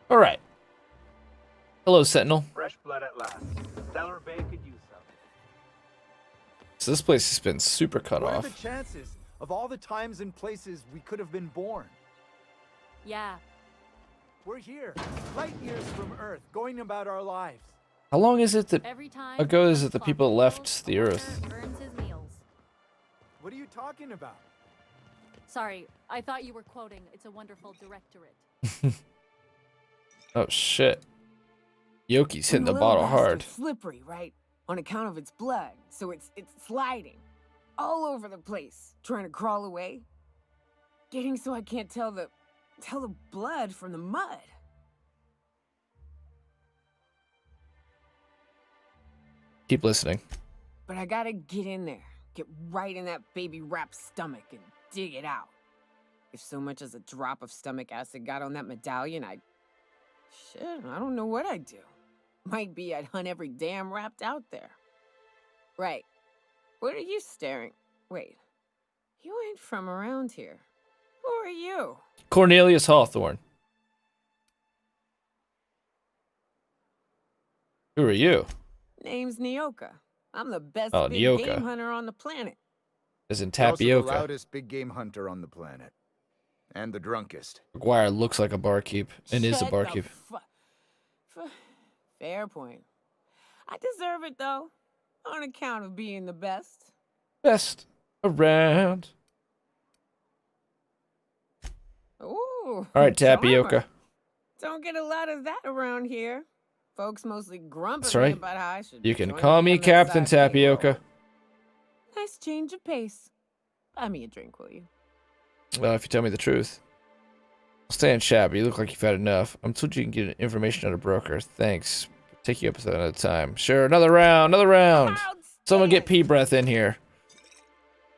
All right. Hello, Sentinel. Fresh blood at last. Stellar Bay could use some. So this place has been super cut What are off. the chances of all the times and places we could have been born? Yeah. We're here, light years from Earth, going about our lives. How long is it that Every time ago is the it the clock people goes, left the a worker Earth? earns his meals. What are you talking about? Sorry, I thought you were quoting It's a Wonderful Directorate. Oh shit. Yoki's hitting the little bottle bastard's hard. Slippery, right? On account of its blood, so it's sliding all over the place, trying to crawl away. Getting so I can't tell the blood from the mud. Keep listening. But I gotta get in there, get right in that baby rap's stomach and dig it out. If so much as a drop of stomach acid got on that medallion, shit, I don't know what I'd do. Might be I'd hunt every damn wrapped out there. Right. What are you staring? Wait. You ain't from around here. Who are you? Cornelius Hawthorne. Who are you? Name's Nyoka. I'm the best Oh, big Nyoka. game hunter on the planet. As in You're also the tapioca. loudest big game hunter on the planet. And the drunkest. McGuire looks like a barkeep and is a Shut the barkeep. Fair point. I deserve it, though. On account of being the best. Best around. Ooh. All right, tapioca. charmer. Don't get a lot of that around here. Folks mostly grump That's at me right. about how I should You can join call the me MSI Captain payroll. Tapioca. Nice change of pace. Buy me a drink, will you? Well, if you tell me the truth. I'll stay in chat, but you look like you've had enough. I'm told you can get information out of broker. Thanks. Take you episode at a time. Sure, another round, another round. Someone get pee breath in here.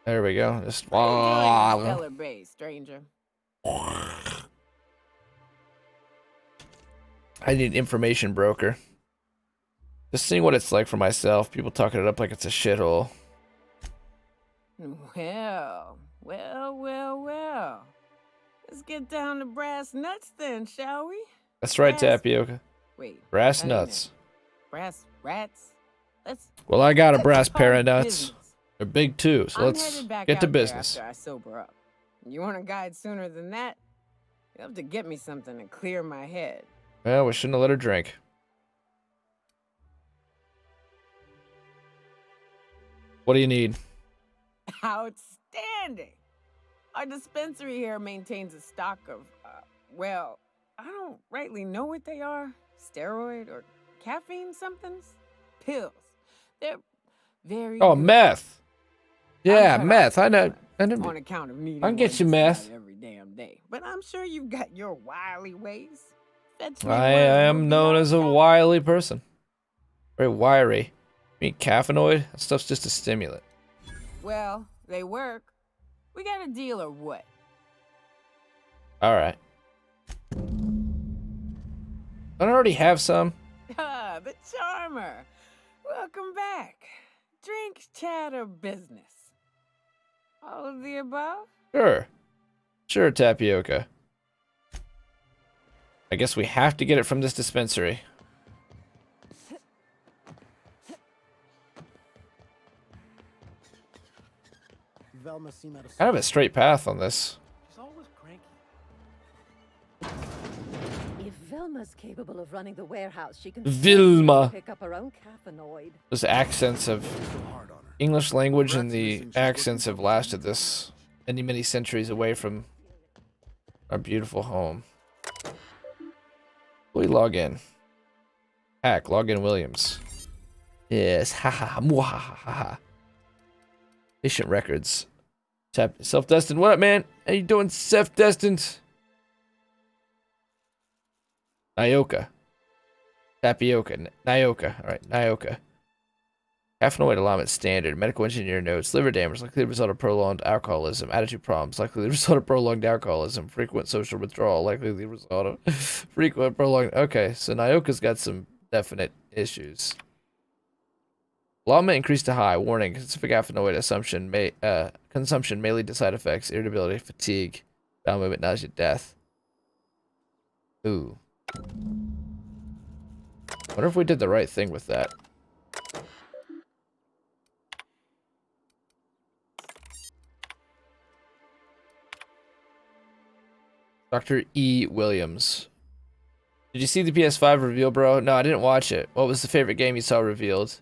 There we go. Just Stellar Bay, stranger. I need information broker. Just seeing what it's like for myself. People talking it up like it's a shithole. Well. Let's get down to brass nuts then, shall we? That's right, Brass- Tapioca. Wait. Brass wait a minute. nuts. Brass rats? Let's Well, I got a let's brass pair of talk nuts. business. They're big too, so I'm let's headed back get to out there business. after I sober up. You want a guide sooner than that? You'll have to get me something to clear my head. Well, we shouldn't have let her drink. What do you need? Outstanding! Our dispensary here maintains a stock of, well, I don't rightly know what they are. Steroid or caffeine somethings? Pills. They're very Oh, good. meth. Yeah, cut meth. off I know. sometimes on account of needing I can get one you just meth. about every damn day. But I'm sure you've got your wily ways. Fetch me I one am movie known on as a Saturday. wily person. Very wiry. I mean, caffeinoid? That stuff's just a stimulant. Well, they work. We got a deal or what? All right. Don't I already have some? Ah, the charmer. Welcome back. Drink, chat, or business? All of the above? Sure. Sure, Tapioca. I guess we have to get it from this dispensary. Velma seemed out of Kind of a straight path on this. She's always cranky. If Velma's capable of running the warehouse, she can Vilma. pick up her own caffeinoid. Those accents of English language and the accents have lasted this many centuries away from our beautiful home. We log in. Hack, login Williams. Yes, haha, muhahaha. Patient records. Tap self-destined. What up, man? How you doing, self-destined? Nyoka. Tapioca. Nyoka. Alright, Nyoka. Caffeinoid allowance standard. Medical engineer notes. Liver damage. Likely the result of prolonged alcoholism. Attitude problems. Likely the result of prolonged alcoholism. Frequent social withdrawal. Likely the result of frequent prolonged... Okay, so Nyoka's got some definite issues. Allowance increased to high. Warning. Specific caffeinoid consumption may lead to side effects. Irritability, fatigue, bowel movement, nausea, death. Ooh. Wonder if we did the right thing with that. Dr. E. Williams. Did you see the PS5 reveal, bro? No, I didn't watch it. What was the favorite game you saw revealed?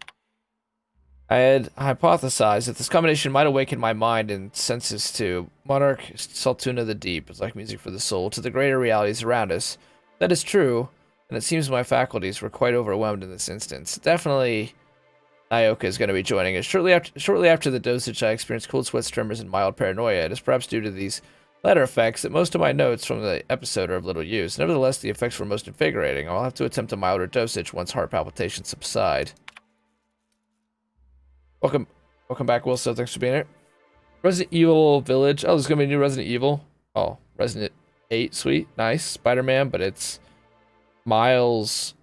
I had hypothesized that this combination might awaken my mind and senses to Monarch, Saltuna the Deep is like music for the soul, to the greater realities around us. That is true, and it seems my faculties were quite overwhelmed in this instance. Definitely, Ioka is going to be joining us. Shortly after the dosage, I experienced cold sweats, tremors, and mild paranoia. It is perhaps due to these latter effects that most of my notes from the episode are of little use. Nevertheless, the effects were most invigorating. I'll have to attempt a milder dosage once heart palpitations subside. Welcome back, Wilson. Thanks for being here. Resident Evil Village. Oh, there's gonna be a new Resident Evil. Oh, Resident 8, sweet, nice. Spider-Man, but it's Miles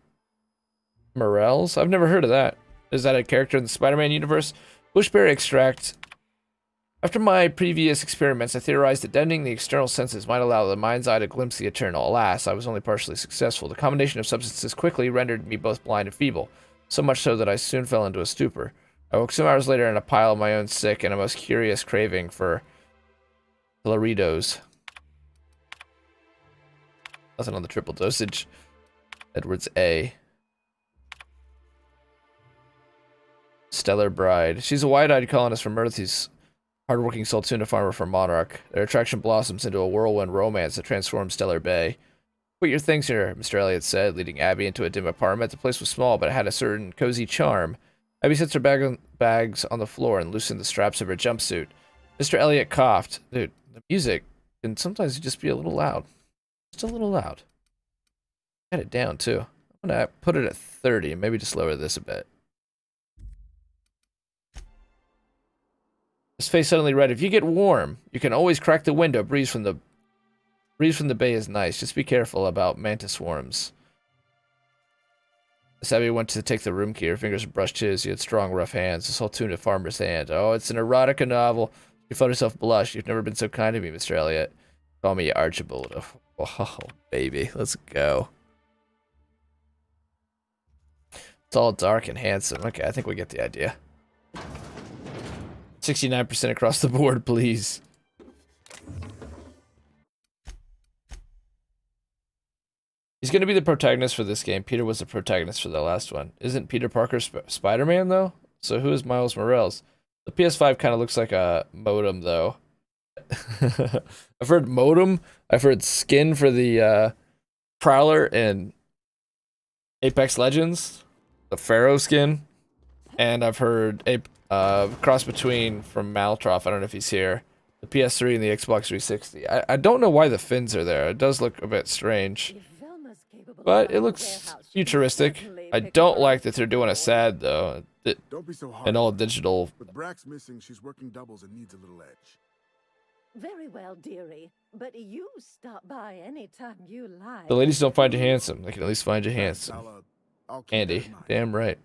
Morales. I've never heard of that. Is that a character in the Spider-Man universe? Bushberry extract. After my previous experiments, I theorized that deadening the external senses might allow the mind's eye to glimpse the eternal. Alas, I was only partially successful. The combination of substances quickly rendered me both blind and feeble, so much so that I soon fell into a stupor. I woke some hours later in a pile of my own sick and a most curious craving for Doritos. Nothing on the triple dosage. Edwards A. Stellar Bride. She's a wide-eyed colonist from Earth who's hardworking Saltuna farmer for Monarch. Their attraction blossoms into a whirlwind romance that transforms Stellar Bay. Put your things here, Mr. Elliot said, leading Abby into a dim apartment. The place was small, but it had a certain cozy charm. Abby sets her bags on the floor and loosened the straps of her jumpsuit. Mr. Elliot coughed. Dude, the music can sometimes just be a little loud. Just a little loud. Got it down, too. I'm gonna put it at 30 and maybe just lower this a bit. His face suddenly red. If you get warm, you can always crack the window. Breeze from the bay is nice. Just be careful about mantis swarms. Abby went to take the room key. Her fingers brushed his. He had strong, rough hands. A Saltuna farmer's hand. Oh, it's an erotica novel. She felt herself blush. You've never been so kind to me, Mr. Elliot. Call me Archibald. Oh, baby. Let's go. It's all dark and handsome. Okay, I think we get the idea. 69% across the board, please. He's going to be the protagonist for this game. Peter was the protagonist for the last one. Isn't Peter Parker Spider-Man, though? So who is Miles Morales? The PS5 kind of looks like a modem, though. I've heard modem. I've heard skin for the Prowler and Apex Legends. The Pharaoh skin. And I've heard a cross between from Maltroff. I don't know if he's here. The PS3 and the Xbox 360. I don't know why the fins are there. It does look a bit strange. But it looks futuristic. I don't like that they're doing a SAD, though. Don't be so hard. And all digital. With Brack's missing, she's working doubles and needs a little edge. Very well, dearie. But you stop by anytime you like. The ladies don't find you handsome. They can at least find you handsome. I'll keep that in Andy, mind. damn right.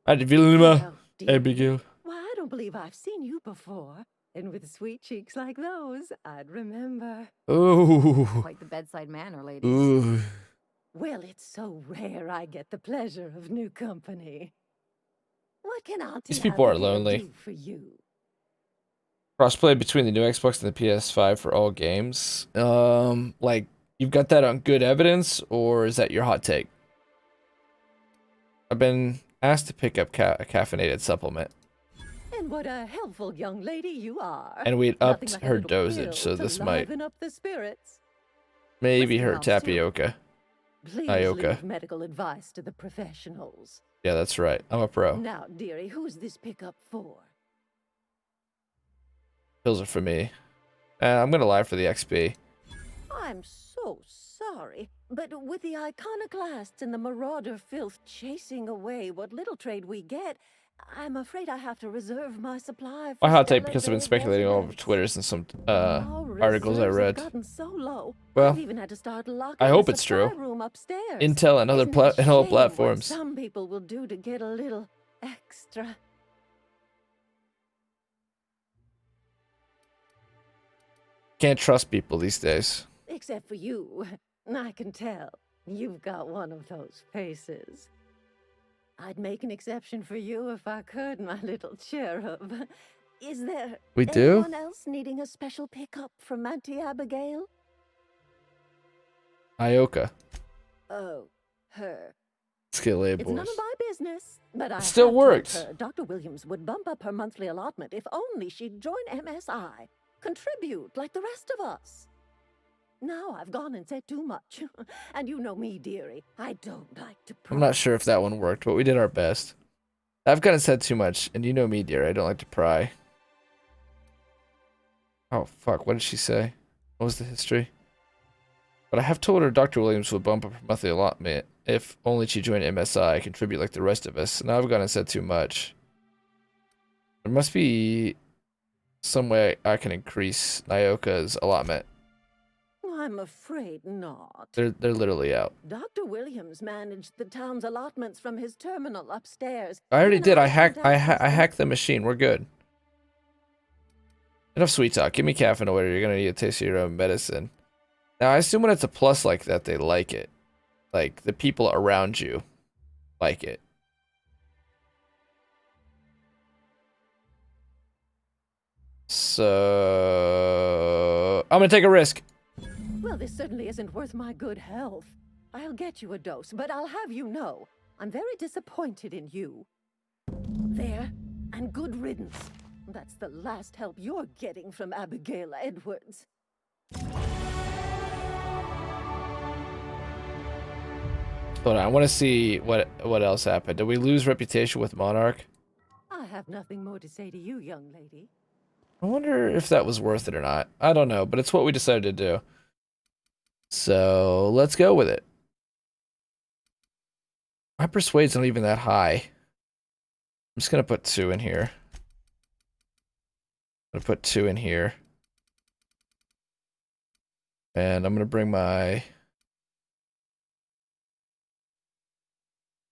Adi Vilma, Oh, dear. Abigail. Why, I don't believe I've seen you before. And with sweet cheeks like those, I'd remember. Ooh. Quite the bedside manner, ladies. Ooh. Well, it's so rare I get the pleasure of new company. What can Auntie These people are Abigail lonely. do for you? Crossplay between the new Xbox and the PS5 for all games. Like, you've got that on good evidence, or is that your hot take? I've been asked to pick up a caffeinated supplement, And what a helpful young lady you are. and we'd Nothing upped like a her little dosage, pill so to this might liven up the spirits. maybe Whiskey her helps, too. tapioca. Please Ioka. leave medical advice to the professionals. Yeah, that's right. I'm a pro. Now, dearie, who's this pickup for? Pills are for me. I'm gonna lie for the XP. I'm so sorry, but with the iconoclasts and the marauder filth chasing away what little trade we get, I'm afraid I have to reserve my supply for My hot take, Stellar because I've been Bay speculating all over residents. Twitters and some Our articles I reserves have read. gotten so low, Well, I've even had to start locking I hope the it's true. supply room upstairs. Intel and other Isn't it a and all shame what platforms. some people will do to get a little extra. Can't trust people these days. Except for you, I can tell. You've got one of those faces. I'd make an exception for you if I could, my little cherub. Is there We do? anyone else needing a special pickup from Auntie Abigail? Ioka. Oh, her. Skill A It's none boys. of my business, but I still have told works. her Dr. Williams would bump up her monthly allotment if only she'd join MSI, contribute like the rest of us. Now I've gone and said too much, and you know me, dearie. I don't like to. I'm not sure if that one worked, but we did our best. I've kind of said too much, and you know me, dear. I don't like to pry. Oh, fuck. What did she say? What was the history? But I have told her Dr. Williams would bump up her monthly allotment if only she joined MSI, contribute like the rest of us. Now I've gone and said too much. There must be some way I can increase Nyoka's allotment. I'm afraid not. They're literally out. Dr. Williams managed the town's allotments from his terminal upstairs. I already Even did. I contacted hacked the machine. We're good. Enough sweet talk. Give me caffeine order. You're gonna need a taste of your own medicine. Now I assume when it's a plus like that, they like it. Like the people around you like it. So I'm gonna take a risk. Well, this certainly isn't worth my good health. I'll get you a dose, but I'll have you know, I'm very disappointed in you. There, and good riddance. That's the last help you're getting from Abigail Edwards. Hold on, I want to see what else happened. Did we lose reputation with Monarch? I have nothing more to say to you, young lady. I wonder if that was worth it or not. I don't know, but it's what we decided to do. So let's go with it. My persuade's not even that high. I'm just gonna put 2 in here. I'm gonna put 2 in here. And I'm gonna bring my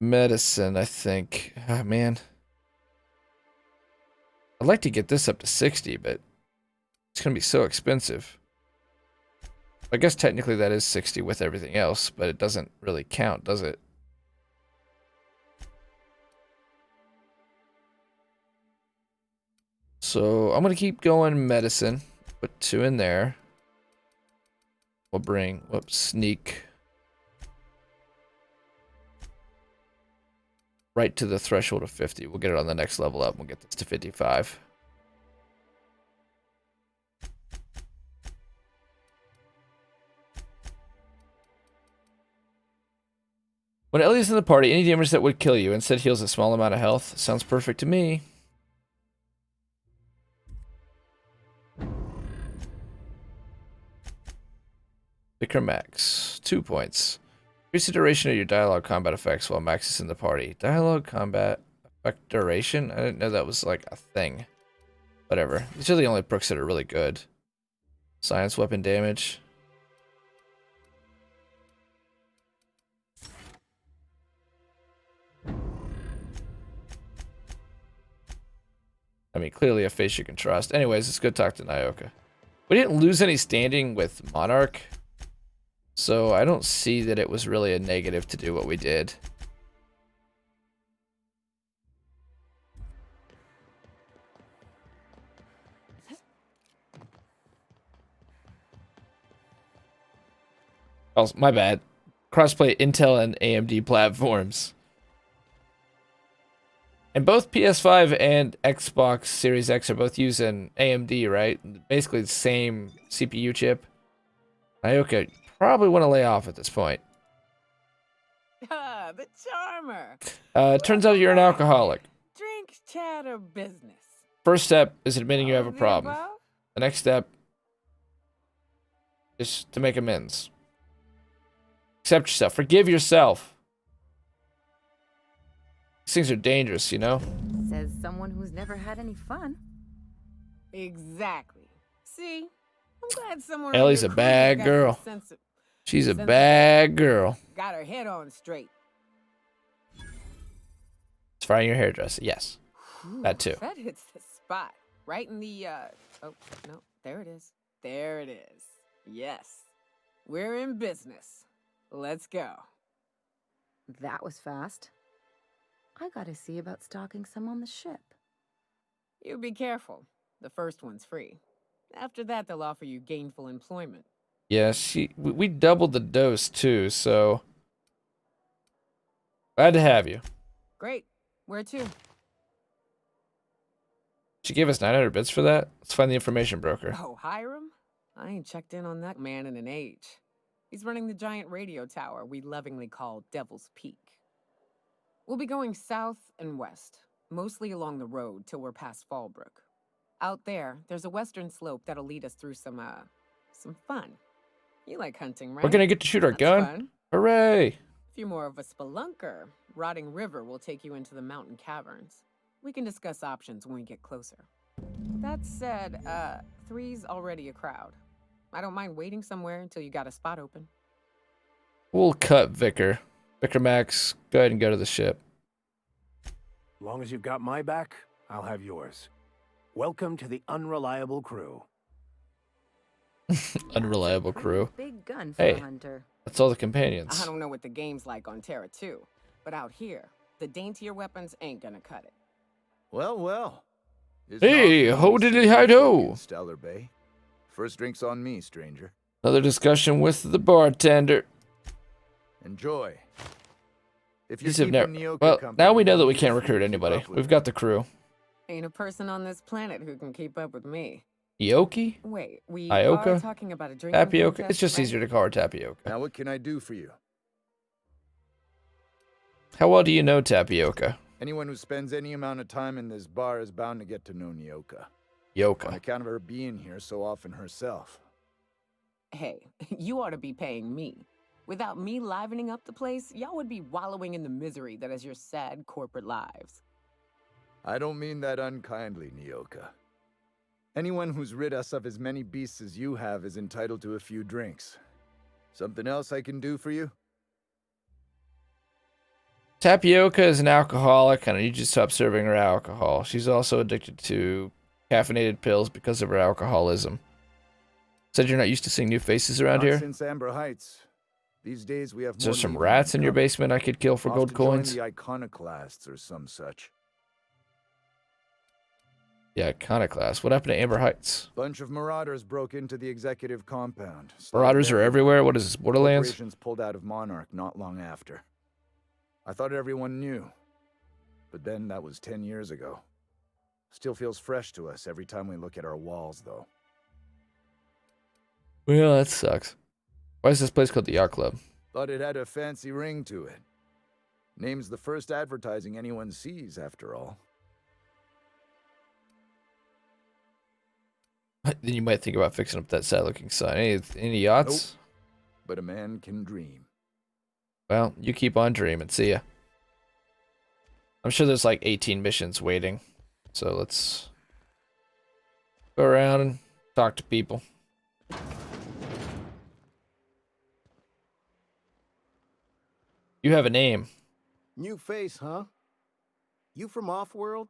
medicine, I think. Ah, man. I'd like to get this up to 60, but it's gonna be so expensive. I guess technically that is 60 with everything else, but it doesn't really count, does it? So I'm gonna keep going medicine. Put 2 in there. We'll bring, whoops, sneak right to the threshold of 50. We'll get it on the next level up. We'll get this to 55. When Ellie's in the party, any damage that would kill you instead heals a small amount of health. Sounds perfect to me. Vicar Max, 2 points. Increase the duration of your dialogue combat effects while Max is in the party. Dialogue combat effect duration? I didn't know that was like a thing. Whatever. These are the only perks that are really good. Science weapon damage. I mean, clearly a face you can trust. Anyways, it's good to talk to Nyoka. We didn't lose any standing with Monarch, so I don't see that it was really a negative to do what we did. Oh, my bad. Crossplay Intel and AMD platforms. And both PS5 and Xbox Series X are both using AMD, right? Basically the same CPU chip. Nyoka probably want to lay off at this point. Ah, the charmer. Turns out you're an alcoholic. Drink, chat, or business. First step is admitting you have a All of the problem. above? The next step is to make amends. Accept yourself. Forgive yourself. These things are dangerous, you know? Says someone who's never had any fun. Exactly. See, I'm glad someone. Ellie's around a your bad crew got some girl. sense of- She's a sense of- bad girl. Got her head on straight. It's frying your hairdresser. Yes. Ooh, That too. That hits the spot. Right in the, oh, no, there it is. There it is. Yes. We're in business. Let's go. That was fast. I gotta see about stalking some on the ship. You be careful. The first one's free. After that, they'll offer you gainful employment. Yeah, we doubled the dose too, so glad to have you. Great. Where to? She gave us 900 bits for that. Let's find the information broker. Oh, Hiram? I ain't checked in on that man in an age. He's running the giant radio tower we lovingly call Devil's Peak. We'll be going south and west, mostly along the road till we're past Fallbrook. Out there's a western slope that'll lead us through some fun. You like hunting, right? We're gonna get to shoot our That's gun. fun. Hooray! If you're more of a spelunker, Rotting River will take you into the mountain caverns. We can discuss options when we get closer. That said, 3's already a crowd. I don't mind waiting somewhere until you got a spot open. We'll cut Vicar. Vicar Max, go ahead and go to the ship. Long as you've got my back, I'll have yours. Welcome to the Unreliable Crew. Unreliable crew. Big gun for Hey. a hunter. That's all the companions. I don't know what the game's like on Terra 2, but out here, the daintier weapons ain't gonna cut it. Well, well. Hey, ho diddly hi do. Stellar Bay. First drink's on me, stranger. Another discussion with the bartender. Enjoy. If you're These have keeping never. Nyoka Well, company, now we know that we you can't should recruit keep anybody. up with We've her. got the crew. Ain't a person on this planet who can keep up with me. Yoki? Wait, we Ioka? are talking about a drinking Tapioca? contest, It's just right? easier to call her Tapioca. Now, what can I do for you? How well do you know Tapioca? Anyone who spends any amount of time in this bar is bound to get to know Nyoka. On Yoka. account of her being here so often herself. Hey, you ought to be paying me. Without me livening up the place, y'all would be wallowing in the misery that is your sad corporate lives. I don't mean that unkindly, Nyoka. Anyone who's rid us of as many beasts as you have is entitled to a few drinks. Something else I can do for you? Tapioca is an alcoholic, and I need you to stop serving her alcohol. She's also addicted to caffeinated pills because of her alcoholism. Said you're not used to seeing new faces around Not here? since Amber Heights. These days we have Is there more some leaving rats than in your coming. basement I could kill for Off gold to join coins? the iconoclasts or some such. Yeah, iconoclast. What happened to Amber Heights? Bunch of marauders broke into the executive compound. Marauders Started are everywhere? What is this, Borderlands? Corporations pulled out of Monarch not long after. I thought everyone knew. But then that was 10 years ago. Still feels fresh to us every time we look at our walls, though. Well, that sucks. Why is this place called the Yacht Club? Thought it had a fancy ring to it. Name's the first advertising anyone sees, after all. Then you might think about fixing up that sad-looking sign. Any yachts? But a man can dream. Well, you keep on dreaming. See ya. I'm sure there's like 18 missions waiting. So let's go around and talk to people. You have a name. New face, huh? You from Offworld?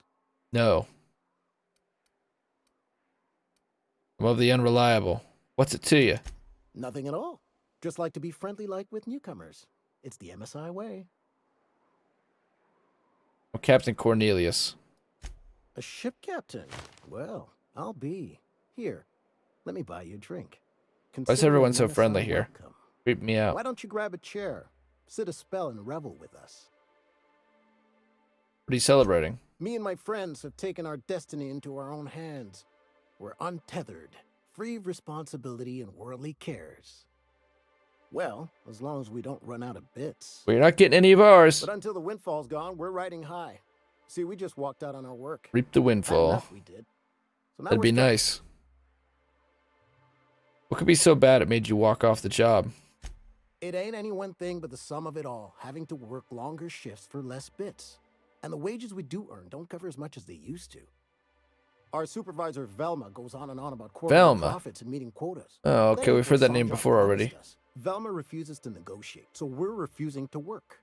No. I'm of the unreliable. What's it to you? Nothing at all. Just like to be friendly like with newcomers. It's the MSI way. I'm Captain Cornelius. A ship captain? Well, I'll be. Here, let me buy you a drink. Why is Consider everyone it so an friendly MSI here? welcome. Creep me out. Why don't you grab a chair, sit a spell and revel with us? What are you celebrating? Me and my friends have taken our destiny into our own hands. We're untethered, free of responsibility and worldly cares. Well, as long as we don't run out of bits. Well, you're not getting any of ours. But until the windfall's gone, we're riding high. See, we just walked out on our work. Reap the Bad windfall. enough we did. So now That'd we're be stuck. nice. What could be so bad it made you walk off the job? It ain't any one thing but the sum of it all, having to work longer shifts for less bits. And the wages we do earn don't cover as much as they used to. Our supervisor, Velma, goes on and on about quarterly Velma? profits and meeting quotas. Oh, okay, Then we've heard that Sanjay name before already. promised us. Velma refuses to negotiate, so we're refusing to work.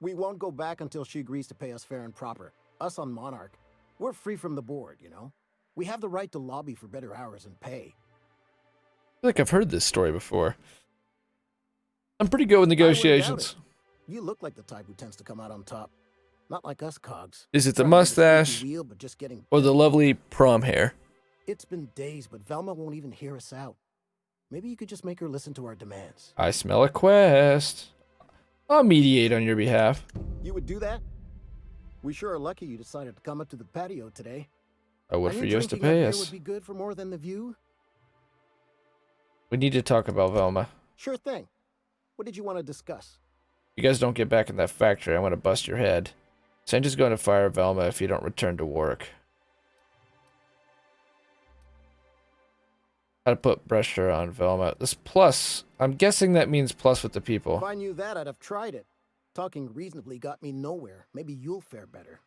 We won't go back until she agrees to pay us fair and proper. Us on Monarch, we're free from the board, you know? We have the right to lobby for better hours and pay. I feel like I've heard this story before. I'm pretty good with I wouldn't doubt negotiations. it. You look like the type who tends to come out on top. Not like us cogs. Is it the Trying to get a squeaky mustache wheel, but just getting or the bent. lovely prom hair? It's been days, but Velma won't even hear us out. Maybe you could just make her listen to our demands. I smell a quest. I'll mediate on your behalf. You would do that? We sure are lucky you decided to come up to the patio today. I would Any for yours to drinking up pay here us. would be good for more than the view. We need to talk about Velma. Sure thing. What did you want to discuss? If you guys don't get back in that factory, I'm gonna bust your head. Sandra's going to fire Velma if you don't return to work. How to put pressure on Velma. This plus, I'm guessing that means plus with the people. If I knew that, I'd have tried it. Talking reasonably got me nowhere. Maybe you'll fare better.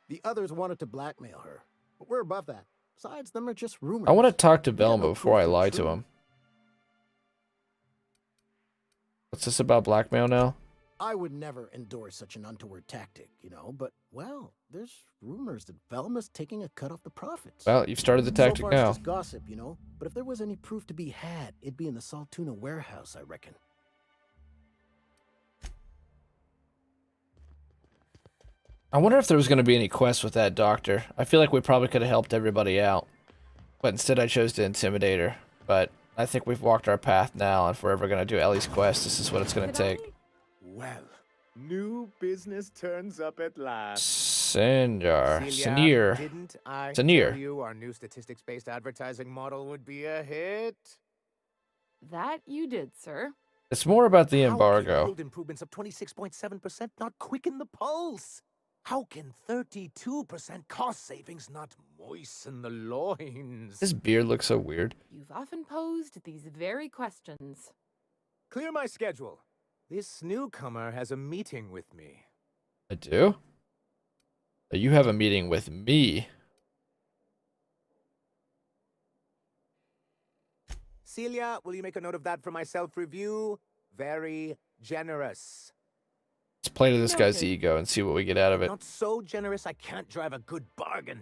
The others wanted to blackmail her, but we're above that. Besides, them are just rumors. I want to talk to We got Velma no before I proof they're lie to true. him. What's this about blackmail now? I would never endorse such an untoward tactic, you know, but, well, there's rumors that Velma's taking a cut off the profits. Well, you've started the So tactic far, it's now. just gossip, you know, but if there was any proof to be had, it'd be in the Saltuna warehouse, I reckon. I wonder if there was going to be any quests with that doctor. I feel like we probably could have helped everybody out. But instead I chose to intimidate her. But I think we've walked our path now, and if we're ever going to do Ellie's quest, this is what it's going to take. Well, new business turns up at last. Sinjar. Sinir. Didn't I Sinir. tell you our new statistics-based advertising model would be a hit? That you did, sir. It's more about the How can embargo. yield improvements of 26.7% not quicken the pulse? How can 32% cost savings not moisten the loins? His beard looks so weird. You've often posed these very questions. Clear my schedule. This newcomer has a meeting with me. I do? You have a meeting with me. Celia, will you make a note of that for my self-review? Very generous. Let's play to this guy's Noted. ego and see what we get out of it. Not so generous I can't drive a good bargain.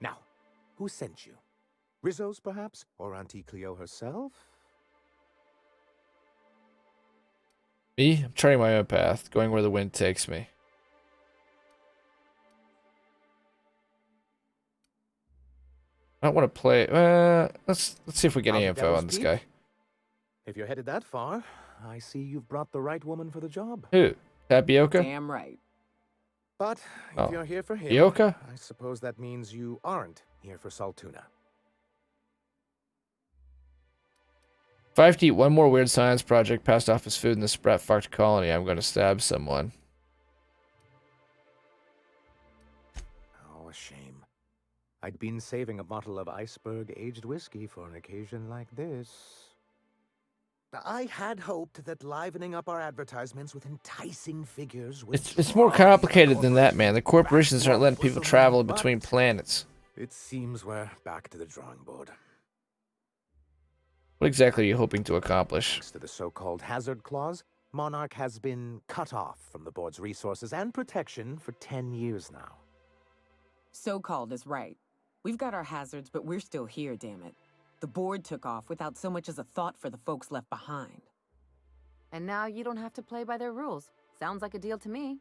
Now, who sent you? Rizzo's, perhaps? Or Auntie Cleo herself? Me? I'm charting my own path, going where the wind takes me. I don't want to play. Let's see if we get Out any of info Devil's on this Deep? guy. If you're headed that far, I see you've brought the right woman for the job. Who? Tapioca? Damn right. But if Oh. you're here for him, Tapioca? I suppose that means you aren't here for Saltuna. If I have to eat one more weird science project passed off as food in this sprat fucked colony, I'm going to stab someone. Oh, a shame. I'd been saving a bottle of iceberg-aged whiskey for an occasion like this. I had hoped that livening up our advertisements with enticing figures would It's more draw complicated the than that, man. The corporations aren't letting people bosom, travel but between planets. It seems we're back to the drawing board. What exactly are you hoping to accomplish? Thanks to the so-called hazard clause, Monarch has been cut off from the board's resources and protection for 10 years now. So-called is right. We've got our hazards, but we're still here, damn it. The board took off without so much as a thought for the folks left behind. And now you don't have to play by their rules. Sounds like a deal to me.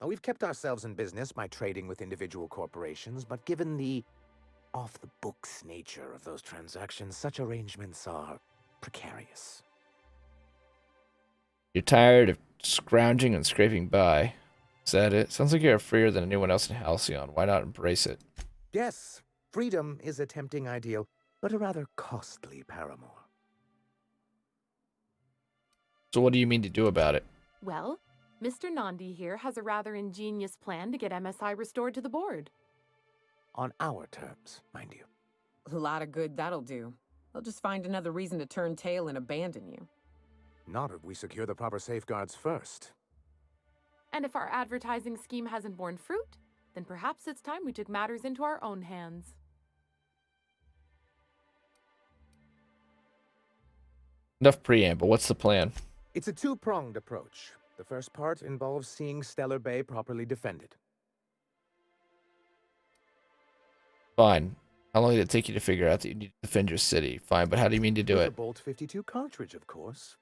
Now, we've kept ourselves in business by trading with individual corporations, but given the off-the-books nature of those transactions, such arrangements are precarious. You're tired of scrounging and scraping by. Is that it? Sounds like you're freer than anyone else in Halcyon. Why not embrace it? Yes, freedom is a tempting ideal, but a rather costly paramour. So what do you mean to do about it? Well, Mr. Nandi here has a rather ingenious plan to get MSI restored to the board. On our terms, mind you. A lot of good that'll do. They'll just find another reason to turn tail and abandon you. Not if we secure the proper safeguards first. And if our advertising scheme hasn't borne fruit, then perhaps it's time we took matters into our own hands. Enough preamble. What's the plan? It's a two-pronged approach. The first part involves seeing Stellar Bay properly defended. Fine. How long did it take you to figure out that you need to defend your city? Fine, but how do you mean to do With it? a Bolt 52 cartridge, of course.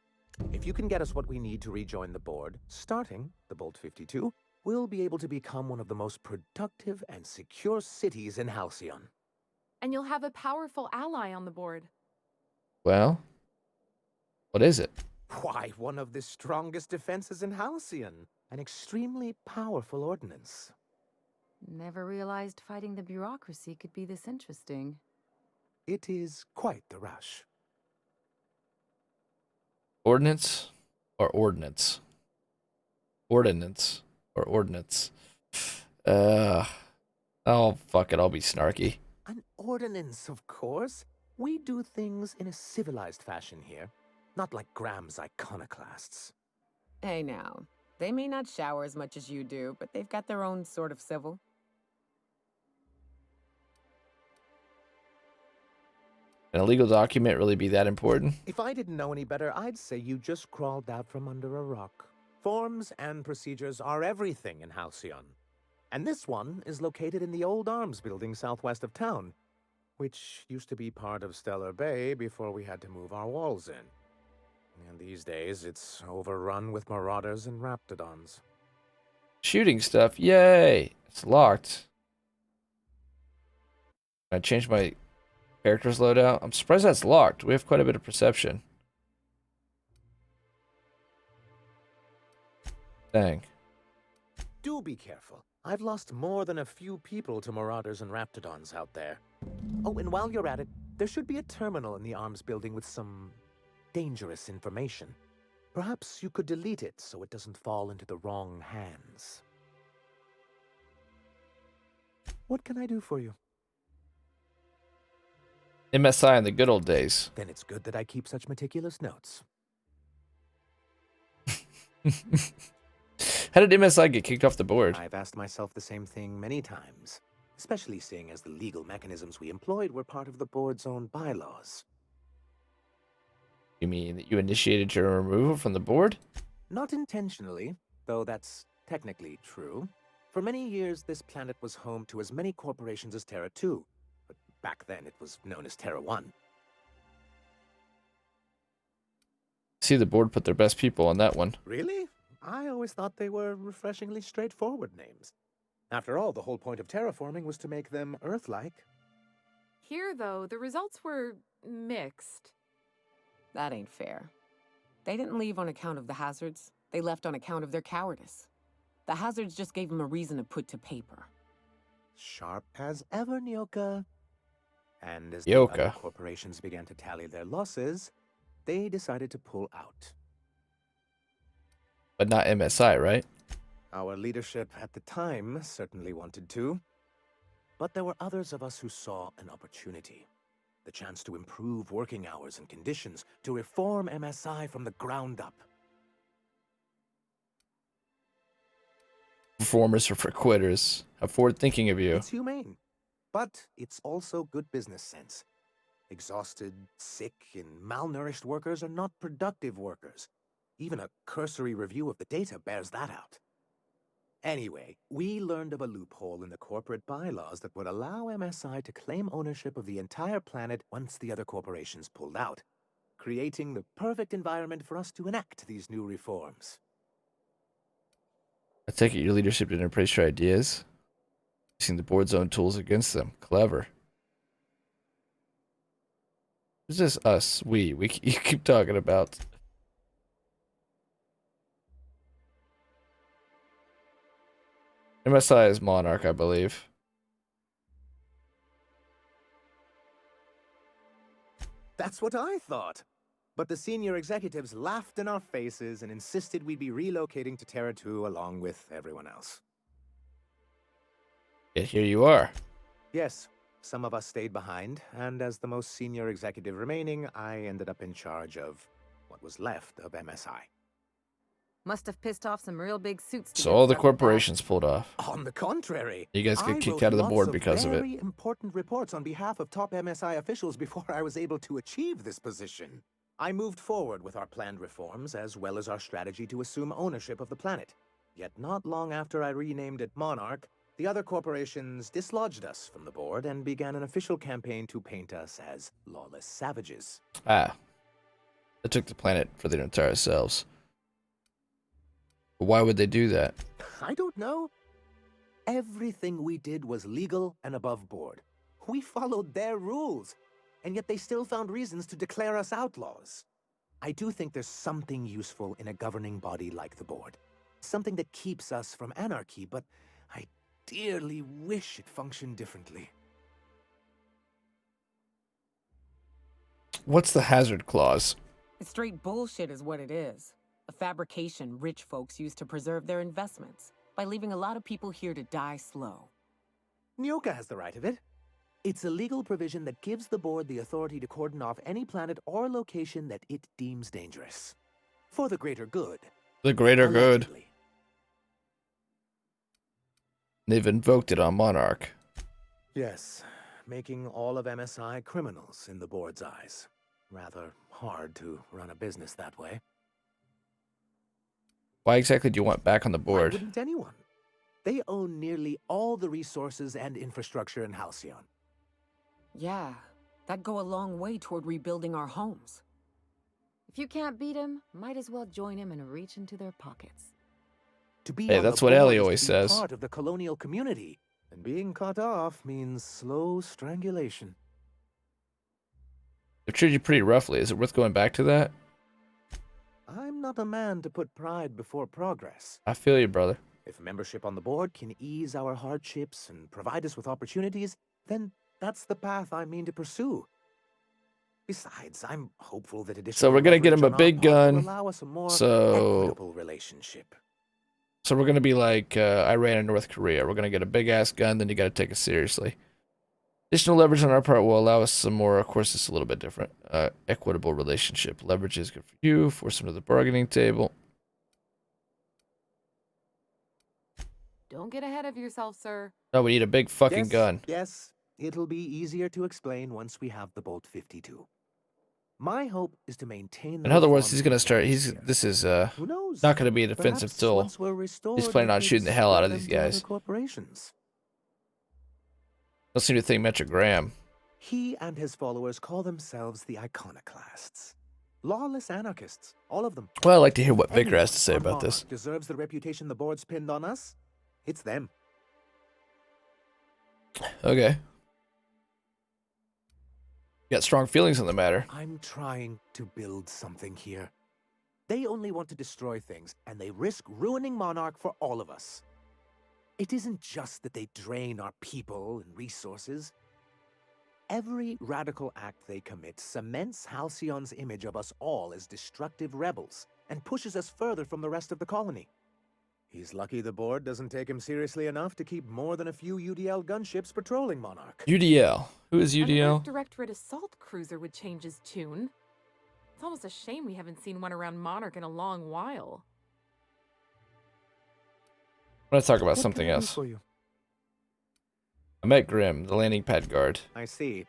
If you can get us what we need to rejoin the board, starting the Bolt 52, we'll be able to become one of the most productive and secure cities in Halcyon. And you'll have a powerful ally on the board. Well, what is it? Why, one of the strongest defenses in Halcyon. An extremely powerful ordnance. Never realized fighting the bureaucracy could be this interesting. It is quite the rush. Ordnance or ordnance? Ordinance or ordnance? Oh, fuck it. I'll be snarky. An ordinance, of course. We do things in a civilized fashion here. Not like Graham's iconoclasts. Hey now, they may not shower as much as you do, but they've got their own sort of civil. Can a legal document really be that important? If I didn't know any better, I'd say you just crawled out from under a rock. Forms and procedures are everything in Halcyon. And this one is located in the old arms building southwest of town, which used to be part of Stellar Bay before we had to move our walls in. And these days, it's overrun with marauders and raptidons. Shooting stuff. Yay! It's locked. Can I change my character's loadout? I'm surprised that's locked. We have quite a bit of perception. Dang. Do be careful. I've lost more than a few people to marauders and raptidons out there. Oh, and while you're at it, there should be a terminal in the arms building with some dangerous information. Perhaps you could delete it so it doesn't fall into the wrong hands. What can I do for you? MSI in the good old days. Then it's good that I keep such meticulous notes. How did MSI get kicked off the board? I've asked myself the same thing many times, especially seeing as the legal mechanisms we employed were part of the board's own bylaws. You mean that you initiated your removal from the board? Not intentionally, though that's technically true. For many years, this planet was home to as many corporations as Terra 2, but back then it was known as Terra 1. See, the board put their best people on that one. Really? I always thought they were refreshingly straightforward names. After all, the whole point of terraforming was to make them Earth-like. Here, though, the results were mixed. That ain't fair. They didn't leave on account of the hazards. They left on account of their cowardice. The hazards just gave them a reason to put to paper. Sharp as ever, Nyoka. And as Yoka. the other corporations began to tally their losses, they decided to pull out. But not MSI, right? Our leadership at the time certainly wanted to. But there were others of us who saw an opportunity. The chance to improve working hours and conditions, to reform MSI from the ground up. Performers are for quitters. How forward thinking of you. It's humane, but it's also good business sense. Exhausted, sick, and malnourished workers are not productive workers. Even a cursory review of the data bears that out. Anyway, we learned of a loophole in the corporate bylaws that would allow MSI to claim ownership of the entire planet once the other corporations pulled out, creating the perfect environment for us to enact these new reforms. I take it your leadership didn't embrace your ideas? Using the board's own tools against them. Clever. Who's this us? We you keep talking about. MSI is Monarch, I believe. That's what I thought. But the senior executives laughed in our faces and insisted we'd be relocating to Terra 2 along with everyone else. Yet here you are. Yes, some of us stayed behind, and as the most senior executive remaining, I ended up in charge of what was left of MSI. Must have pissed off some real big suits. To So get all the stuff like that. corporations pulled off. On the contrary, You guys get I kicked wrote out of the lots board because of it. Very important reports on behalf of top MSI officials before I was able to achieve this position. I moved forward with our planned reforms as well as our strategy to assume ownership of the planet. Yet not long after I renamed it Monarch, the other corporations dislodged us from the board and began an official campaign to paint us as lawless savages. Ah. They took the planet for their entire selves. But why would they do that? I don't know. Everything we did was legal and above board. We followed their rules, and yet they still found reasons to declare us outlaws. I do think there's something useful in a governing body like the board. Something that keeps us from anarchy, but I dearly wish it functioned differently. What's the hazard clause? It's straight bullshit is what it is. A fabrication rich folks use to preserve their investments by leaving a lot of people here to die slow. Nyoka has the right of it. It's a legal provision that gives the board the authority to cordon off any planet or location that it deems dangerous. For the greater good. The greater good. Allegedly. They've invoked it on Monarch. Yes, making all of MSI criminals in the board's eyes. Rather hard to run a business that way. Why exactly do you want back on the Why board? wouldn't anyone? They own nearly all the resources and infrastructure in Halcyon. Yeah, that'd go a long way toward rebuilding our homes. If you can't beat him, might as well join him and reach into their pockets. To be Hey, on that's the what board Ellie is to always be says. Part of the colonial community, and being cut off means slow strangulation. They've treated you pretty roughly. Is it worth going back to that? I'm not a man to put pride before progress. I feel you, brother. If membership on the board can ease our hardships and provide us with opportunities, then that's the path I mean to pursue. Besides, I'm hopeful that additional So we're gonna get him a leverage on our big part will gun. allow us a more So equitable relationship. So we're gonna be like Iran and North Korea. We're gonna get a big ass gun, then you gotta take it seriously. Additional leverage on our part will allow us some more. Of course, it's a little bit different. Equitable relationship. Leverage is good for you. Force them to the bargaining table. Don't get ahead of yourself, sir. No, we need a big fucking gun. Yes, it'll be easier to explain once we have the Bolt 52. My hope is to maintain. In other words, he's gonna start. This is Who knows? not gonna be a defensive Perhaps tool. once we're restored, He's planning we on could shooting the hell out of split these them to other guys. corporations. Don't seem to think Metric Graham. He and his followers call themselves the Iconoclasts. Lawless anarchists, all of them. Well, I'd like to hear what Vicar Anyone has to say on about Monarch this. deserves the reputation the board's pinned on us. It's them. Okay. You got strong feelings on the matter. I'm trying to build something here. They only want to destroy things, and they risk ruining Monarch for all of us. It isn't just that they drain our people and resources. Every radical act they commit cements Halcyon's image of us all as destructive rebels and pushes us further from the rest of the colony. He's lucky the board doesn't take him seriously enough to keep more than a few UDL gunships patrolling Monarch. UDL. Who is An UDL? Earth Directorate assault cruiser would change his tune. It's almost a shame we haven't seen one around Monarch in a long while. I want to talk about What something can I do else. for you? I met Grim, the landing pad guard. I see.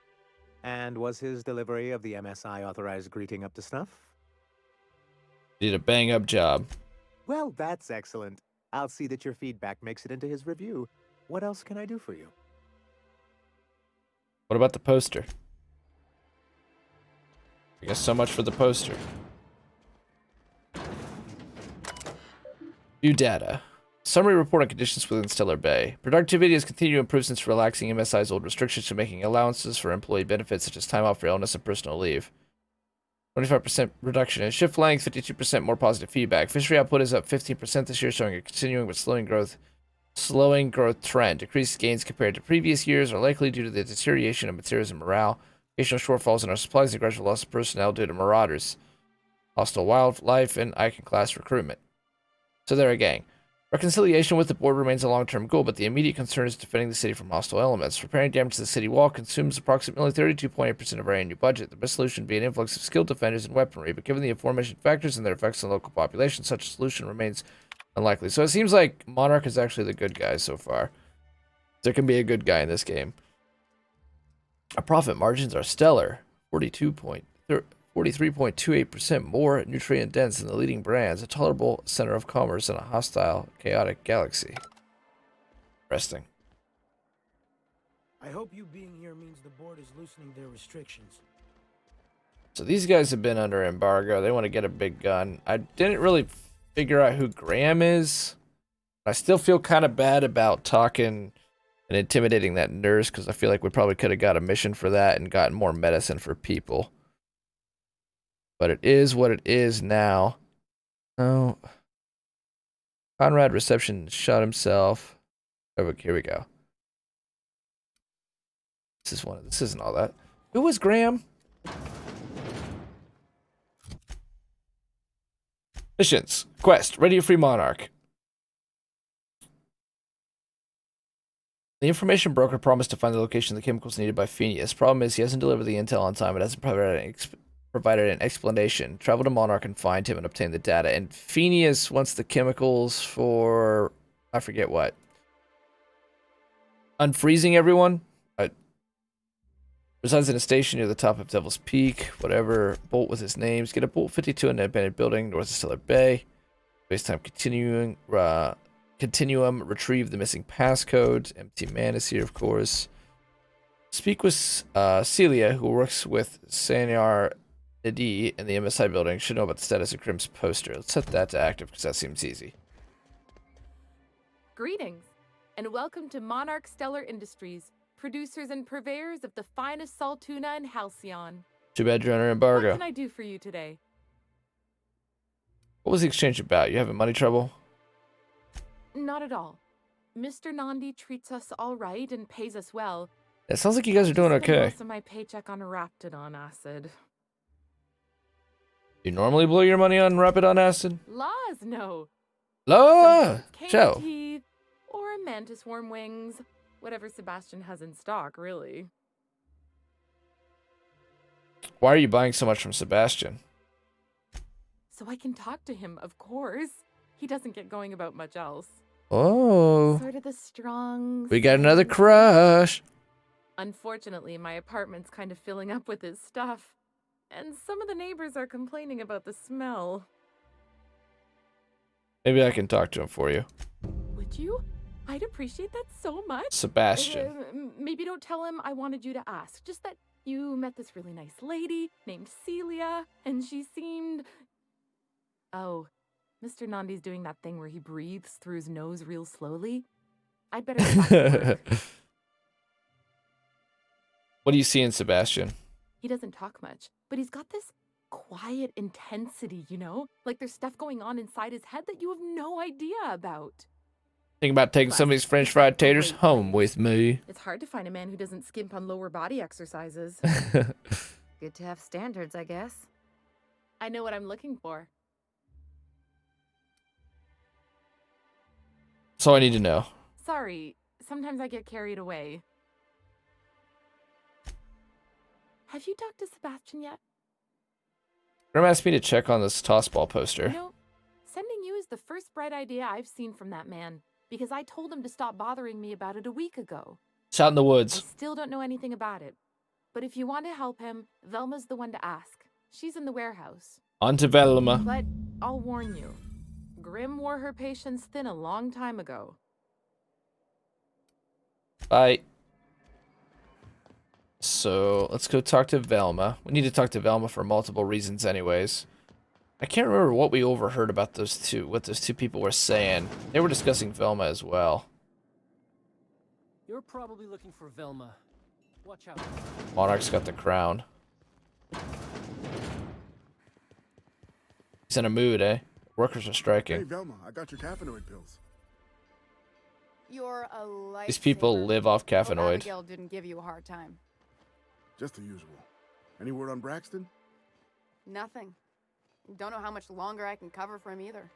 And was his delivery of the MSI authorized greeting up to snuff? Did a bang up job. Well, that's excellent. I'll see that your feedback makes it into his review. What else can I do for you? What about the poster? I guess so much for the poster. View data. Summary report on conditions within Stellar Bay. Productivity has continued to improve since relaxing MSI's old restrictions to making allowances for employee benefits such as time off for illness and personal leave. 25% reduction in shift length, 52% more positive feedback. Fishery output is up 15% this year, showing a continuing but slowing growth trend. Decreased gains compared to previous years are likely due to the deterioration of materials and morale, occasional shortfalls in our supplies, and gradual loss of personnel due to marauders, hostile wildlife, and Icon-class recruitment. So they're a gang. Reconciliation with the board remains a long-term goal, but the immediate concern is defending the city from hostile elements. Repairing damage to the city wall consumes approximately 32.8% of our annual budget. The best solution would be an influx of skilled defenders and weaponry, but given the aforementioned factors and their effects on the local population, such a solution remains unlikely. So it seems like Monarch is actually the good guy so far. There can be a good guy in this game. Our profit margins are stellar. 43.28% more nutrient dense than the leading brands, a tolerable center of commerce in a hostile, chaotic galaxy. Interesting. I hope you being here means the board is loosening their restrictions. So these guys have been under embargo. They want to get a big gun. I didn't really figure out who Graham is. I still feel kind of bad about talking and intimidating that nurse because I feel like we probably could have got a mission for that and gotten more medicine for people. But it is what it is now. Oh. Conrad reception shot himself. Oh, here we go. This isn't all that. Who was Graham? Missions. Quest. Radio Free Monarch. The information broker promised to find the location of the chemicals needed by Phineas. Problem is, he hasn't delivered the intel on time and hasn't provided an explanation. Travel to Monarch and find him and obtain the data. And Phineas wants the chemicals for... I forget what. Unfreezing everyone? Resides in a station near the top of Devil's Peak. Whatever. Bolt with his names. Get a Bolt 52 in an abandoned building north of Stellar Bay. Space-time continuum. Retrieve the missing passcode. Empty Man is here, of course. Speak with Celia, who works with Sanyar Nadi in the MSI building. Should know about the status of Grim's poster. Let's set that to active because that seems easy. Greetings, and welcome to Monarch Stellar Industries, producers and purveyors of the finest salt tuna in Halcyon. Too bad you're under embargo. What can I do for you today? What was the exchange about? You having money trouble? Not at all. Mr. Nandi treats us all right and pays us well. It sounds like you guys are doing I spend okay. most of my paycheck on Raptidon acid. You normally blow your money on Rapidon acid? Laws, no. Loa! Cane Ciao. teeth or mantis worm wings. Whatever Sebastian has in stock, really. Why are you buying so much from Sebastian? So I can talk to him, of course. He doesn't get going about much else. Oh. Sort of the strong... We got another crush. Unfortunately, my apartment's kind of filling up with his stuff. And some of the neighbors are complaining about the smell. Maybe I can talk to him for you. Would you? I'd appreciate that so much. Sebastian. Maybe don't tell him I wanted you to ask. Just that you met this really nice lady named Celia, and she seemed... Oh, Mr. Nandi's doing that thing where he breathes through his nose real slowly. I'd better get back to work. What do you see in Sebastian? He doesn't talk much, but he's got this quiet intensity, you know? Like there's stuff going on inside his head that you have no idea about. Think about taking some of these French fried taters home with me. It's hard to find a man who doesn't skimp on lower body exercises. Good to have standards, I guess. I know what I'm looking for. That's all I need to know. Sorry, sometimes I get carried away. Have you talked to Sebastian yet? Grim asked me to check on this tossball poster. You know, sending you is the first bright idea I've seen from that man, because I told him to stop bothering me about it a week ago. It's out in the I woods. still don't know anything about it. But if you want to help him, Velma's the one to ask. She's in the warehouse. On to Velma. But I'll warn you, Grim wore her patience thin a long time ago. Bye. So, let's go talk to Velma. We need to talk to Velma for multiple reasons anyways. I can't remember what we overheard about those two, what those two people were saying. They were discussing Velma as well. You're probably looking for Velma. Watch out. Monarch's got the crown. He's in a mood, eh? Workers are Hey, striking. Velma, I got your caffeinoid pills. You're a lifesaver. These people live off Hope caffeinoid. Abigail didn't give you a hard time. Just the usual. Any word on Braxton? Nothing. Don't know how much longer I can cover for him either.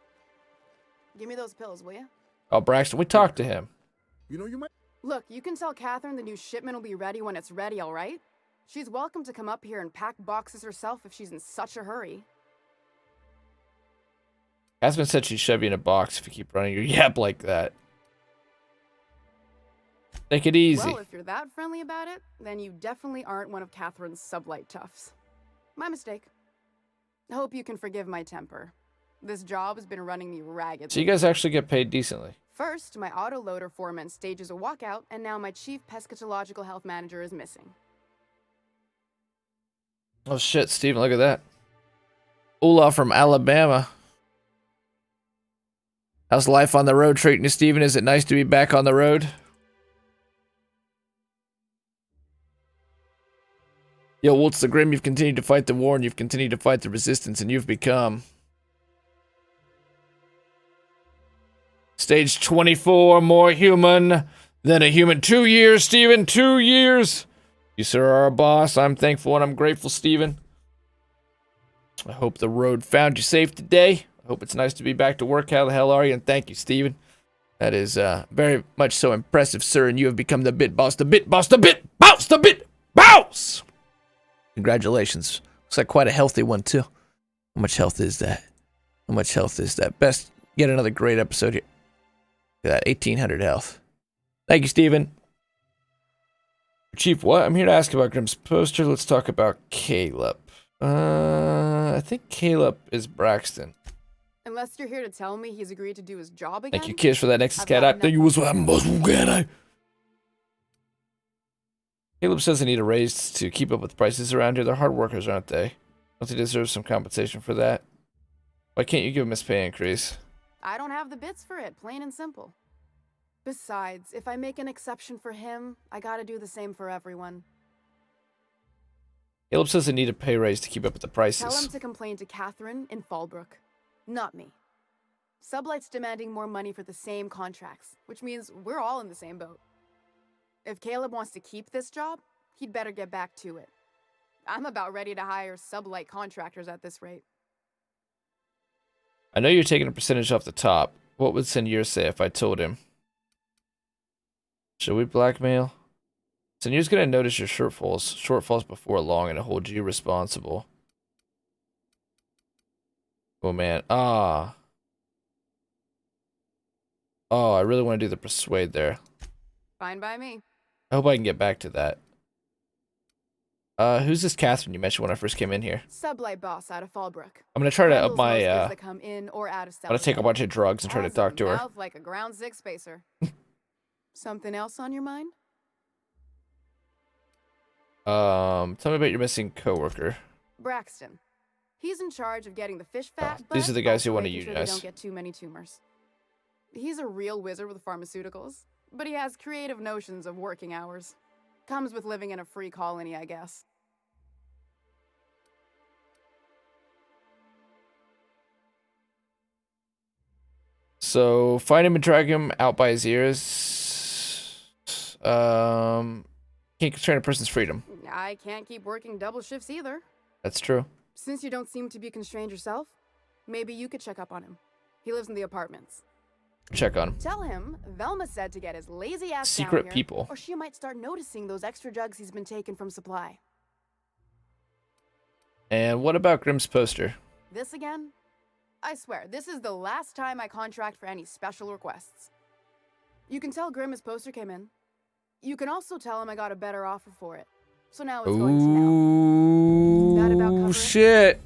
Give me those pills, will you? Oh, Braxton, we talked to him. You know, you might... Look, you can tell Catherine the new shipment will be ready when it's ready, all right? She's welcome to come up here and pack boxes herself if she's in such a hurry. Aspen said she'd shove you in a box if you keep running your yap like that. Take it easy. Well, if you're that friendly about it, then you definitely aren't one of Catherine's sublight toughs. My mistake. Hope you can forgive my temper. This job has been running me ragged. So you guys actually get paid decently. First, my autoloader foreman stages a walkout, and now my chief pescatological health manager is missing. Oh shit, Steven, look at that. Olaf from Alabama. How's life on the road treating you, Steven? Is it nice to be back on the road? Yo, Waltz the Grim, you've continued to fight the war and you've continued to fight the resistance and you've become... Stage 24, more human than a human. 2 years, Steven, 2 years! You, sir, are our boss. I'm thankful and I'm grateful, Steven. I hope the road found you safe today. I hope it's nice to be back to work. How the hell are you? And thank you, Steven. That is very much so impressive, sir. And you have become the bit boss, the bit boss, the bit boss, the bit boss! Congratulations. Looks like quite a healthy one, too. How much health is that? How much health is that? Best get another great episode here. Look at that, 1,800 health. Thank you, Steven. Chief, what? I'm here to ask about Grimm's poster. Let's talk about Caleb. I think Caleb is Braxton. Unless you're here to tell me he's agreed to do his job again. Thank you, Kiss, for that Nexus Cat app. Thank you, Muscle Cat. Caleb says they need a raise to keep up with prices around here. They're hard workers, aren't they? Don't they deserve some compensation for that? Why can't you give them a pay increase? I don't have the bits for it, plain and simple. Besides, if I make an exception for him, I gotta do the same for everyone. Caleb says they need a pay raise to keep up with the prices. Tell him to complain to Catherine in Fallbrook, not me. Sublight's demanding more money for the same contracts, which means we're all in the same boat. If Caleb wants to keep this job, he'd better get back to it. I'm about ready to hire Sublight contractors at this rate. I know you're taking a percentage off the top. What would Senor say if I told him? Should we blackmail? Senor's gonna notice your shortfalls before long and hold you responsible. Oh man, Oh, I really want to do the persuade there. Fine by me. I hope I can get back to that. Who's this Catherine you mentioned when I first came in here? Sublight boss out of Fallbrook. I'm gonna try to up Handles my, most deals that come in or out of I'm gonna take a bunch of drugs and try to talk to her. Mouth like a ground six spacer. Something else on your mind? Tell me about your missing coworker. Braxton. He's in charge of getting the fish fat, These but are the guys who also want to making sure unionize. they don't get too many tumors. He's a real wizard with pharmaceuticals, but he has creative notions of working hours. Comes with living in a free colony, I guess. So find him and drag him out by his ears. Can't constrain a person's freedom. I can't keep working double shifts either. That's true. Since you don't seem to be constrained yourself, maybe you could check up on him. He lives in the apartments. Check on him. Tell him Velma said to get his lazy ass Secret down here, people. or she might start noticing those extra drugs he's been taking from supply. And what about Grimm's poster? This again? I swear, this is the last time I contract for any special requests. You can tell Grimm his poster came in. You can also tell him I got a better offer for it. So now it's going to Nell. That about cover it? Shit.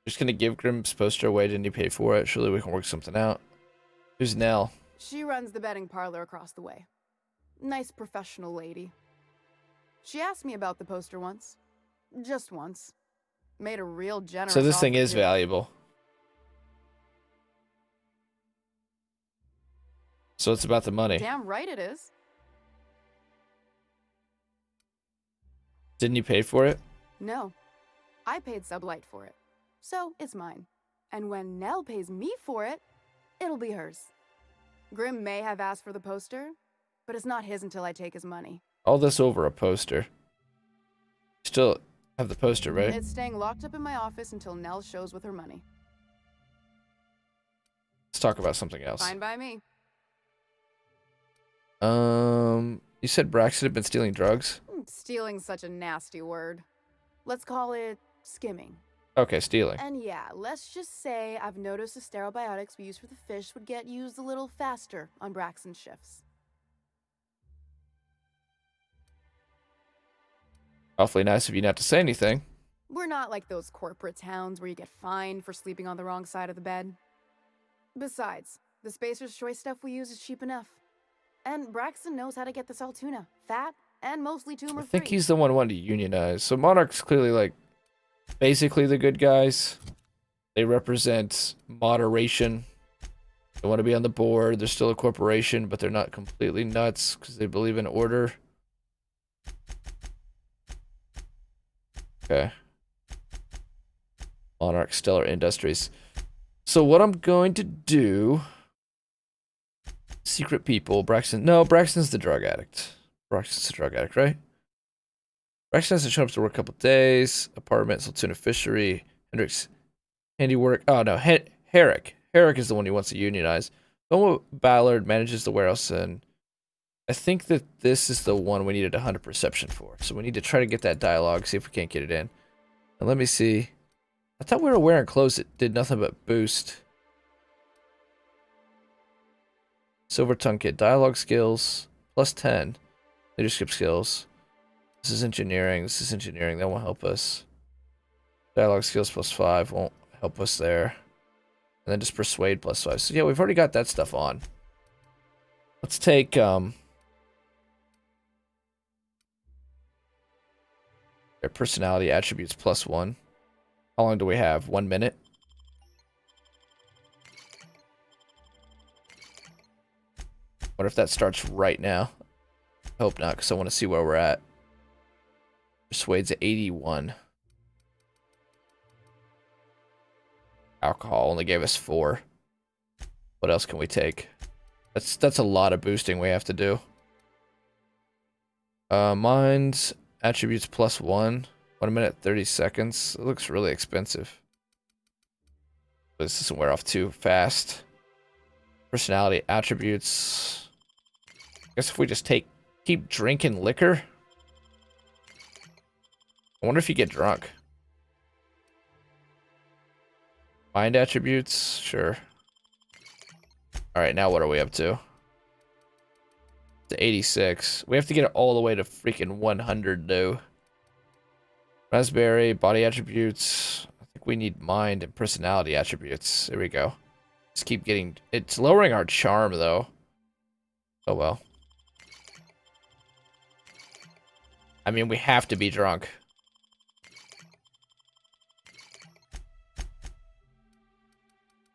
Just gonna give Grimm's poster away. Didn't he pay for it? Surely we can work something out. Who's Nell? She runs the betting parlor across the way. Nice professional lady. She asked me about the poster once. Just once. Made a real generous So this thing offer, is too. valuable. So it's about the money. Damn right it is. Didn't you pay for it? No. I paid Sublight for it. So it's mine. And when Nell pays me for it, it'll be hers. Grimm may have asked for the poster, but it's not his until I take his money. All this over a poster. Still have the poster, right? It's staying locked up in my office until Nell shows with her money. Let's talk about something else. Fine by me. You said Braxton had been stealing drugs? Stealing's such a nasty word. Let's call it skimming. Okay, stealing. And yeah, let's just say I've noticed the stereobiotics we use for the fish would get used a little faster on Braxton's shifts. Awfully nice of you not to say anything. We're not like those corporate towns where you get fined for sleeping on the wrong side of the bed. Besides, the Spacer's Choice stuff we use is cheap enough. And Braxton knows how to get this Altoona fat and mostly I tumor-free. think he's the one who wanted to unionize. So Monarch's clearly like basically the good guys. They represent moderation. They want to be on the board. They're still a corporation, but they're not completely nuts because they believe in order. Okay. Monarch Stellar Industries. So what I'm going to do... Secret people. Braxton. No, Braxton's the drug addict. Braxton's the drug addict, right? Braxton hasn't shown up to work a couple days. Apartment, Altoona Fishery. Hendricks. Handiwork. Oh, no. Herrick. Herrick is the one who wants to unionize. Wilma Ballard manages the warehouse, and I think that this is the one we needed 100 perception for. So we need to try to get that dialogue, see if we can't get it in. And let me see. I thought we were wearing clothes that did nothing but boost. Silver Tongue Kid. Dialogue skills. Plus 10. Leadership skills. This is engineering. This is engineering. That won't help us. Dialogue skills plus 5 won't help us there. And then just persuade plus 5. So yeah, we've already got that stuff on. Let's take their personality attributes plus 1. How long do we have? 1 minute? What if that starts right now? I hope not, because I want to see where we're at. Persuades at 81. Alcohol only gave us 4. What else can we take? That's a lot of boosting we have to do. Minds, attributes plus 1. 1 minute, 30 seconds. It looks really expensive. But this doesn't wear off too fast. Personality, attributes. I guess if we just keep drinking liquor. I wonder if you get drunk. Mind attributes, sure. Alright, now what are we up to? To 86. We have to get it all the way to freaking 100, though. Raspberry, body attributes. I think we need mind and personality attributes. There we go. Just keep getting... It's lowering our charm, though. Oh, well. I mean, we have to be drunk.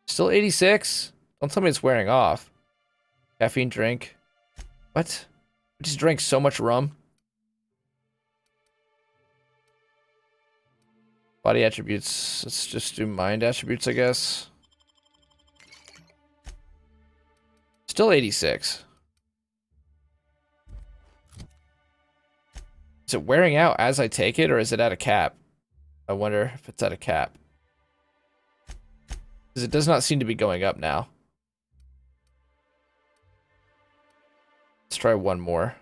Still 86? Don't tell me it's wearing off. Caffeine drink. What? I just drank so much rum. Body attributes. Let's just do mind attributes, I guess. Still 86. Is it wearing out as I take it, or is it at a cap? I wonder if it's at a cap. Because it does not seem to be going up now. Let's try one more.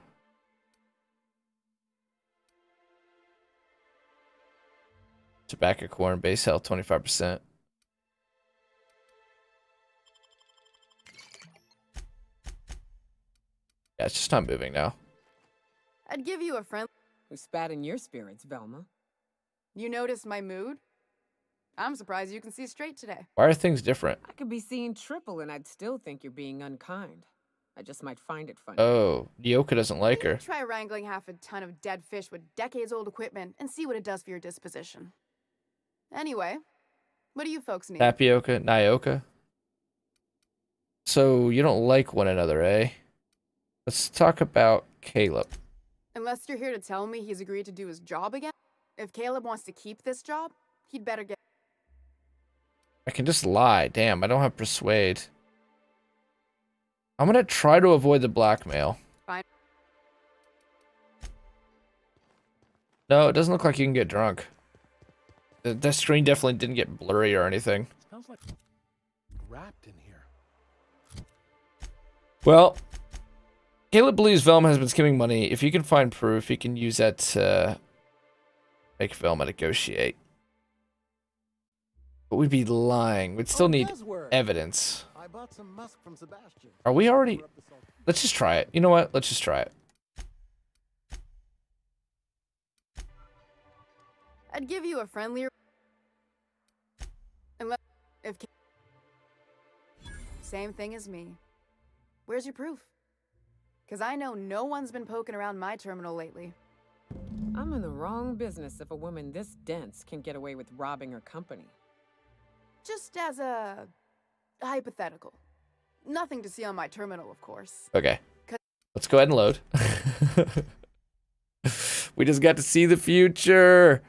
Tobacco corn, base health, 25%. Yeah, it's just not moving now. I'd give you a friend. Who spat in your spirits, Velma? You noticed my mood? I'm surprised you can see straight today. Why are things different? I could be seeing triple and I'd still think you're being unkind. I just might find it funny. Oh, Yoka doesn't like her. Try wrangling half a ton of dead fish with decades-old equipment and see what it does for your disposition. Anyway, what do you folks need? Tapioca, Nyoka. So you don't like one another, eh? Let's talk about Caleb. Unless you're here to tell me he's agreed to do his job again. If Caleb wants to keep this job, he'd better get... I can just lie. Damn, I don't have persuade. I'm gonna try to avoid the blackmail. Fine. No, it doesn't look like you can get drunk. The screen definitely didn't get blurry or anything. Smells like wrapped in here. Well, Caleb believes Velma has been skimming money. If you can find proof, he can use that to make Velma negotiate. But we'd be lying. We'd still need evidence. I bought some musk from Sebastian. Are we already... Let's just try it. You know what? Let's just try it. I'd give you a friendlier... Unless... If... Same thing as me. Where's your proof? Because I know no one's been poking around my terminal lately. I'm in the wrong business if a woman this dense can get away with robbing her company. Just as a hypothetical. Nothing to see on my terminal, of course. Okay. Let's go ahead and load. We just got to see the future.